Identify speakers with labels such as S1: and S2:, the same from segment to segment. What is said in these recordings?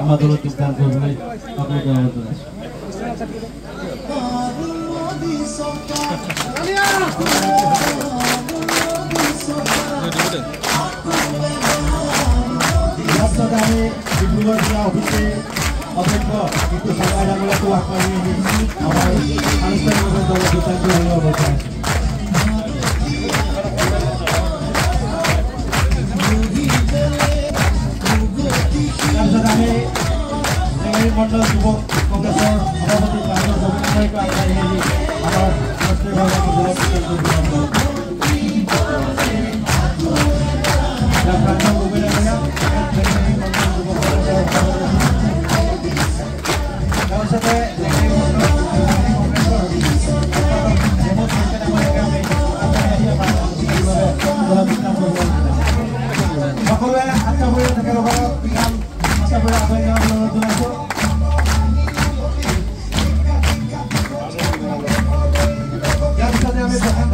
S1: আমাৰ দলত যোগদান কৰিবলৈ আপোনালোকে অনুৰোধ জনাইছোঁ। আমি ডিব্ৰুগড় জিলা অফিচে অধ্যক্ষ কিন্তু চৰকাৰ ডাঙৰীয়াকো আগবাঢ়ি আহি আমাৰ আনুষ্ঠানিকভাৱে দলত যোগদান কৰিবলৈ অনুৰোধ জনাইছোঁ। তাৰপিছত আমি নেঙেৰী মণ্ডল যুৱক কংগ্ৰেছৰ সভাপতি প্ৰাঞ্জল গোবিন্দকো আগবাঢ়ি আহি আমাৰ ৰাষ্ট্ৰীয়ভাৱে দলত যোগদান কৰিবলৈ প্ৰাঞ্জল গোবিন্দকীয়া তাৰপিছতে সকলোৱে আত্মীয় একেলগে অনুৰোধ জনাইছোঁ। ইয়াৰ পিছতে আমি প্ৰশান্ত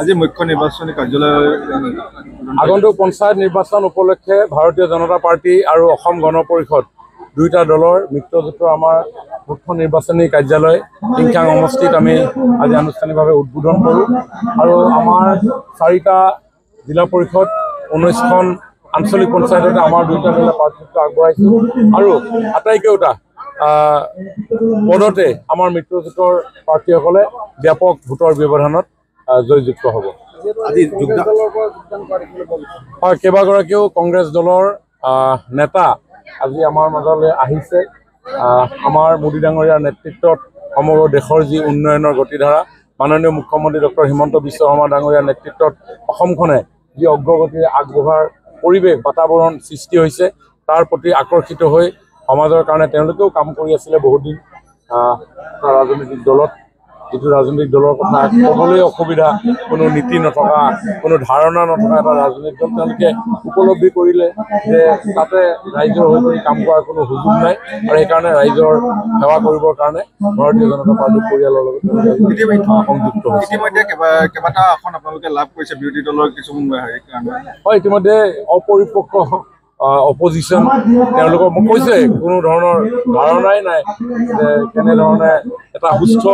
S2: আজি মুখ্য নিৰ্বাচনী কাৰ্যালয়
S3: আগন্তুক পঞ্চায়ত নিৰ্বাচন উপলক্ষে ভাৰতীয় জনতা পাৰ্টি আৰু অসম গণ পৰিষদ দুয়োটা দলৰ মিত্ৰজোঁটৰ আমাৰ মুখ্য নিৰ্বাচনী কাৰ্যালয় টিংখাং সমষ্টিত আমি আজি আনুষ্ঠানিকভাৱে উদ্বোধন কৰোঁ আৰু আমাৰ 4টা জিলা পৰিষদ 19খন আঞ্চলিক পঞ্চায়ততে আমাৰ দুয়োটা দলে প্ৰাৰ্থিত্ব আগবঢ়াইছোঁ আৰু আটাইকেইটা পদতে আমাৰ মিত্ৰজোঁটৰ প্ৰাৰ্থীসকলে ব্যাপক ভোটৰ ব্যৱধানত জয়যুক্ত হ'ব। হয়, কেইবাগৰাকীও কংগ্ৰেছ দলৰ নেতা আজি আমাৰ মাজলৈ আহিছে। আমাৰ মোদী ডাঙৰীয়াৰ নেতৃত্বত সমগ্ৰ দেশৰ যি উন্নয়নৰ গতিধাৰা, মাননীয় মুখ্যমন্ত্ৰী ডক্টৰ হিমন্ত বিশ্ব শৰ্মা ডাঙৰীয়াৰ নেতৃত্বত অসমখনে যি অগ্ৰগতিৰে আগবঢ়াৰ পৰিৱেশ বাতাবৰণ সৃষ্টি হৈছে তাৰ প্ৰতি আকৰ্ষিত হৈ সমাজৰ কাৰণে তেওঁলোকেও কাম কৰি আছিলে বহুত দিন। ৰাজনৈতিক দলত যিটো ৰাজনৈতিক দলৰ কথা ক'বলৈ অসুবিধা, কোনো নীতি নথকা, কোনো ধাৰণা নথকা এটা ৰাজনৈতিক দল তেওঁলোকে উপলব্ধি কৰিলে যে তাতে ৰাইজৰ হৈ কৰি কাম কৰাৰ কোনো সুযোগ নাই আৰু সেইকাৰণে ৰাইজৰ সেৱা কৰিবৰ কাৰণে ভাৰতীয় জনতা পাৰ্টীৰ পৰিয়ালৰ লগত সংযুক্ত হৈছে।
S2: ইতিমধ্যে কেইবাটা আসন আপোনালোকে লাভ কৰিছে বিৰোধী দলৰ কিছুমান হেৰি কাৰণে।
S3: হয়, ইতিমধ্যে অপৰিপক্ক অপজিশ্যন তেওঁলোকক মোক কৈছে কোনো ধৰণৰ ধাৰণাই নাই যে কেনেধৰণে এটা সুস্থ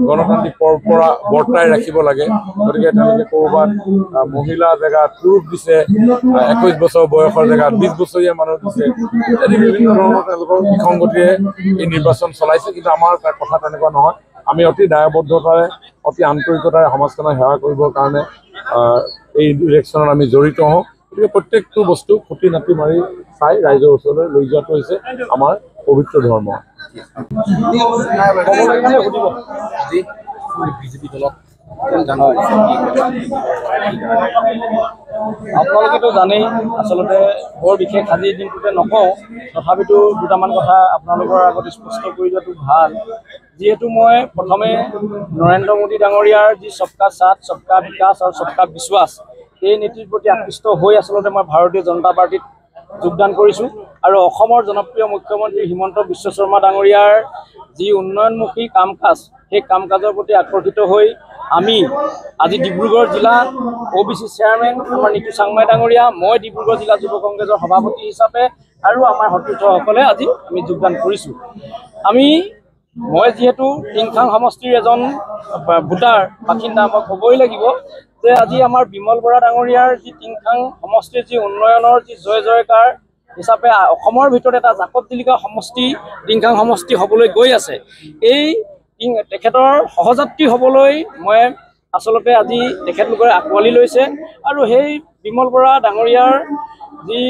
S3: গণতান্ত্ৰিক পৰম্পৰা বৰ্তাই ৰাখিব লাগে। গতিকে তেওঁলোকে ক'ৰবাত মহিলা জেগাত পুৰুষ দিছে, 21 বছৰ বয়সৰ জেগাত 20 বছৰীয়া মানুহ দিছে, বিভিন্ন ধৰণৰ তেওঁলোকৰ বিসংগতিৰে এই নিৰ্বাচন চলাইছে। কিন্তু আমাৰ কথা তেনেকুৱা নহয়। আমি অতি দায়বদ্ধতাৰে অতি আন্তৰিকতাৰে সমাজখনক সেৱা কৰিবৰ কাৰণে এই ইলেকশ্যনত আমি জড়িত হওঁ। গতিকে প্ৰত্যেকটো বস্তু খুঁটি নাটি মাৰি চাই ৰাইজৰ ওচৰলৈ লৈ যোৱাটো হৈছে আমাৰ পবিত্ৰ ধৰ্ম।
S4: বিজেপি দলক আপোনালোকেতো জানেই, আচলতে বৰ বিশেষ আজিৰ দিনটোতে নকওঁ, তথাপিতো দুটামান কথা আপোনালোকৰ আগত স্পষ্ট কৰি দিয়াটো ভাল। যিহেতু মই প্ৰথমে নৰেন্দ্ৰ মোদী ডাঙৰীয়াৰ যি সবকা সাথ, সবকা বিকাশ আৰু সবকা বিশ্বাস এই নীতিৰ প্ৰতি আকৃষ্ট হৈ আচলতে মই ভাৰতীয় জনতা পাৰ্টিত যোগদান কৰিছোঁ। আৰু অসমৰ জনপ্ৰিয় মুখ্যমন্ত্ৰী হিমন্ত বিশ্ব শৰ্মা ডাঙৰীয়াৰ যি উন্নয়নমুখী কাম কাজ সেই কাম কাজৰ প্ৰতি আকৰ্ষিত হৈ আমি আজি ডিব্ৰুগড় জিলা OBC চেয়াৰমেন আমাৰ নীতু চাংমাই ডাঙৰীয়া, মই ডিব্ৰুগড় জিলা যুৱ কংগ্ৰেছৰ সভাপতি হিচাপে আৰু আমাৰ সতীৰ্থসকলে আজি আমি যোগদান কৰিছোঁ। মই যিহেতু টিংখাং সমষ্টিৰ এজন ভোটাৰ বাসিন্দা, মই ক'বই লাগিব যে আজি আমাৰ বিমল বৰা ডাঙৰীয়াৰ যি টিংখাং সমষ্টিৰ যি উন্নয়নৰ যি জয় জয়কাৰ হিচাপে অসমৰ ভিতৰত এটা জাকত জিলিকা সমষ্টি টিংখাং সমষ্টি হ'বলৈ গৈ আছে। এই তেখেতৰ সহযাত্ৰী হ'বলৈ মই আচলতে আজি তেখেতলোকে আঁকোৱালি লৈছে আৰু সেই বিমল বৰা ডাঙৰীয়াৰ যি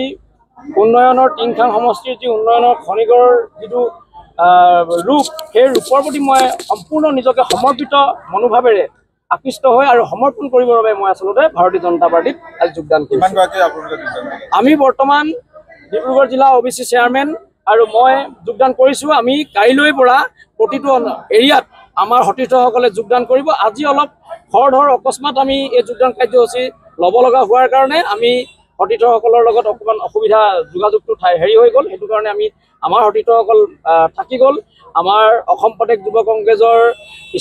S4: উন্নয়নৰ টিংখাং সমষ্টিৰ যি উন্নয়নৰ খনিকৰ যিটো ৰূপ, সেই ৰূপৰ প্ৰতি মই সম্পূৰ্ণ নিজকে সমৰ্পিত মনোভাৱেৰে আকৃষ্ট হৈ আৰু সমৰ্পণ কৰিবৰ বাবে মই আচলতে ভাৰতীয় জনতা পাৰ্টীত আজি যোগদান কৰিছোঁ। আমি বৰ্তমান ডিব্ৰুগড় জিলা OBC চেয়াৰমেন আৰু মই যোগদান কৰিছোঁ। আমি কাইলৈৰ পৰা প্ৰতিটো এৰিয়াত আমাৰ সতীৰ্থসকলে যোগদান কৰিব। আজি অলপ খৰধৰ অকস্মাত আমি এই যোগদান কাৰ্যসূচী ল'ব লগা হোৱাৰ কাৰণে আমি সতীৰ্থসকলৰ লগত অকণমান অসুবিধা, যোগাযোগটো হেৰি হৈ গ'ল, সেইটো কাৰণে আমাৰ সতীৰ্থসকল থাকি গ'ল। আমাৰ অসম প্ৰদেশ যুৱ কংগ্ৰেছৰ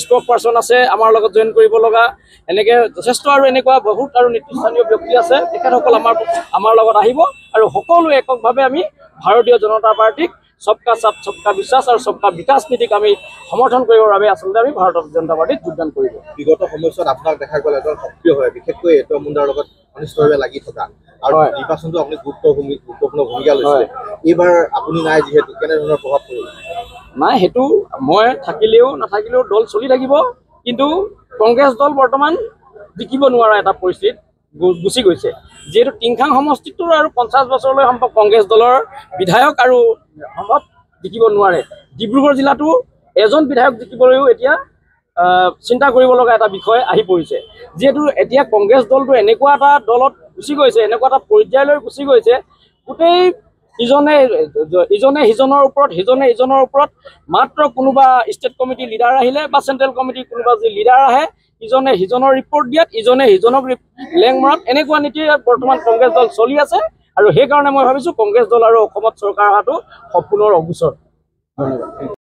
S4: স্প'ক পাৰ্চন আছে আমাৰ লগত জইন কৰিব লগা, এনেকৈ যথেষ্ট আৰু এনেকুৱা বহুত আৰু নেতৃস্থানীয় ব্যক্তি আছে, তেখেতসকল আমাৰ লগত আহিব আৰু সকলো এককভাৱে আমি ভাৰতীয় জনতা পাৰ্টীক সবকা সাথ সবকা বিশ্বাস আৰু সবকা বিকাশ নীতিক আমি সমৰ্থন কৰিবৰ বাবে আচলতে আমি ভাৰতীয় জনতা পাৰ্টীত যোগদান কৰিব।
S2: বিগত সময়ছোৱাত আপোনাক দেখা গ'ল এজন সক্ৰিয় হয়, বিশেষকৈ এটো মুণ্ডাৰ লগত ঘনিষ্ঠভাৱে লাগি থকা আৰু নিৰ্বাচনটো আপুনি গুৰুত্বপূৰ্ণ ভূমিকা লৈছে। এইবাৰ আপুনি নাই যিহেতু কেনেধৰণৰ প্ৰভাৱ পৰিব?
S4: নাই, সেইটো মই থাকিলেও নাথাকিলেও দল চলি থাকিব, কিন্তু কংগ্ৰেছ দল বৰ্তমান জিকিব নোৱাৰা এটা পৰিস্থিতিত গুচি গৈছে। যিহেতু টিংখাং সমষ্টিটো আৰু 50 বছৰলৈ সম্ভৱ কংগ্ৰেছ দলৰ বিধায়ক আৰু সম্ভৱ জিকিব নোৱাৰে। ডিব্ৰুগড় জিলাতো এজন বিধায়ক জিকিবলৈও এতিয়া চিন্তা কৰিব লগা এটা বিষয় আহি পৰিছে। যিহেতু এতিয়া কংগ্ৰেছ দলটো এনেকুৱা এটা দলত গুচি গৈছে, এনেকুৱা এটা পৰ্যায়লৈ গুচি গৈছে, গোটেই ইজনে সিজনৰ ওপৰত মাত্ৰ কোনোবা ষ্টেট কমিটি লিডাৰ আহিলে বা চেণ্ট্ৰেল কমিটিৰ কোনোবা যি লিডাৰ আহে, ইজনে সিজনৰ ৰিপৰ্ট দিয়াত, ইজনে সিজনক লেং মৰাত, এনেকুৱা নীতিৰে বৰ্তমান কংগ্ৰেছ দল চলি আছে। আৰু সেইকাৰণে মই ভাবিছোঁ কংগ্ৰেছ দল আৰু অসমত চৰকাৰ অহাটো সম্পূৰ্ণ অগোচৰ। ধন্যবাদ।